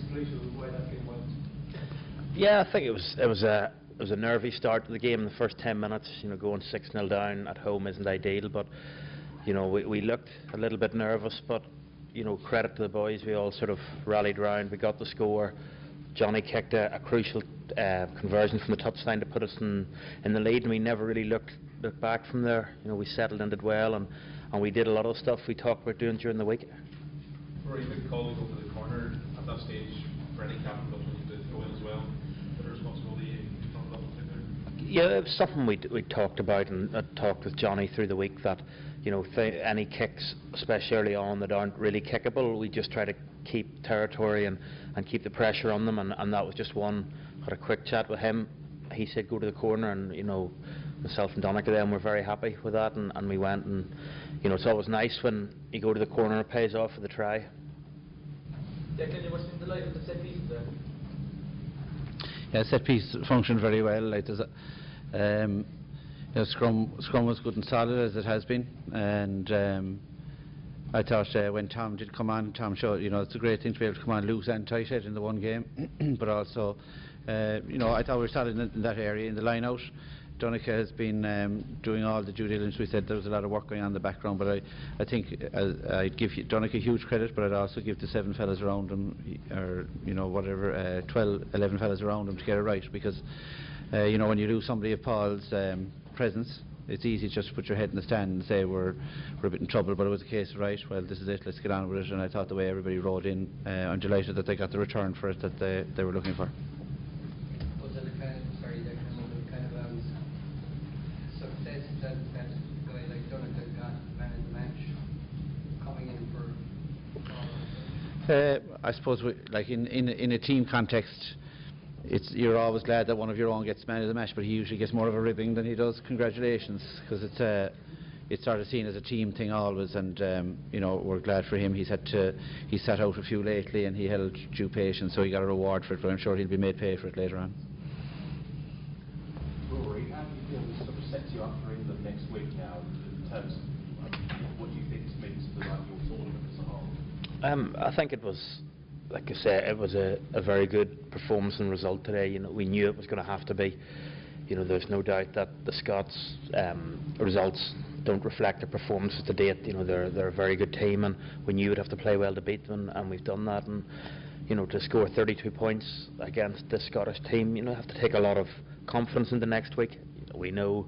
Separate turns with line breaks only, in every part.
completion of the way that game went?
Yeah, I think it was a nervy start to the game in the first 10 minutes. Going 6-0 down at home isn't ideal, but we looked a little bit nervous. But credit to the boys, we all sort of rallied round. We got the score. Johnny kicked a crucial conversion from the touchline to put us in the lead, and we never really looked back from there. We settled and did well, and we did a lot of stuff we talked about doing during the week.
Rory, the call to go for the corner at that stage, for any captain to go in as well, but a responsibility from that particular?
Yeah, it was something we talked about, and talked with Johnny through the week, that any kicks, especially early on, that aren't really kickable, we just try to keep territory and keep the pressure on them, and that was just one. Had a quick chat with him. He said go to the corner, and myself and Donica then were very happy with that, and we went, and it's always nice when you go to the corner and it pays off for the try.
Declan, you were seeing the light of the set piece there.
Yeah, set piece functioned very well. Like scrum was good and solid as it has been, and I thought when Tom did come on, Tom showed it's a great thing to be able to come on loose and tight in the one game, but also I thought we were solid in that area in the line out. Donica has been doing all the due diligence. We said there was a lot of work going on in the background, but I think I'd give Donica huge credit, but I'd also give the 7 fellas around him, or 12, 11 fellas around him to get it right, because when you lose somebody of Paul's presence, it's easy just to put your head in the stand and say we're a bit in trouble, but it was a case of, right, well, this is it, let's get on with it. And I thought the way everybody rode in, I'm delighted that they got the return for it that they were looking for.
Was it a kind of success that a guy like Donica got man of the match coming in for?
I suppose in a team context, you're always glad that one of your own gets man of the match, but he usually gets more of a ribbing than he does congratulations, because it's sort of seen as a team thing always, and we're glad for him. He sat out a few lately and he held due patience, so he got a reward for it, but I'm sure he'll be made pay for it later on.
Rory, how do you feel this sort of sets you up for England next week now, in terms of what do you think this means for your tournament as a whole?
I think it was, like I said, it was a very good performance and result today. We knew it was going to have to be. There's no doubt that the Scots' results don't reflect their performances to date. They're a very good team, and we knew we'd have to play well to beat them, and we've done that. And to score 32 points against this Scottish team, have to take a lot of confidence into next week. We know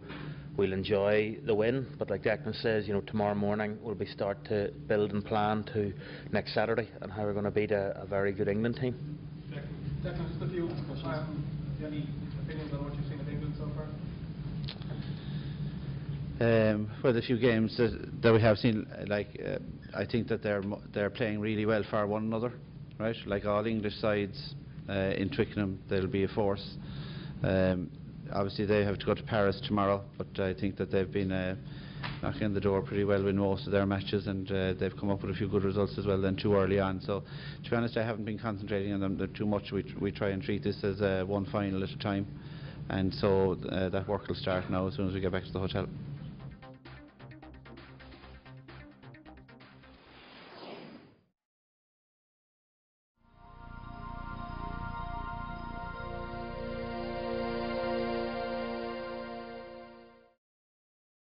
we'll enjoy the win, but like Declan says, tomorrow morning we'll start to build and plan to next Saturday and how we're going to beat a very good England team.
Declan, just a few questions. Do you have any opinions on what you've seen of England so far?
Well, the few games that we have seen, I think that they're playing really well for one another, right? Like all English sides in Twickenham, they'll be a force. Obviously they have to go to Paris tomorrow, but I think that they've been knocking on the door pretty well in most of their matches, and they've come up with a few good results as well then too early on. So to be honest, I haven't been concentrating on them too much. We try and treat this as one final at a time, and so that work will start now as soon as we get back to the hotel.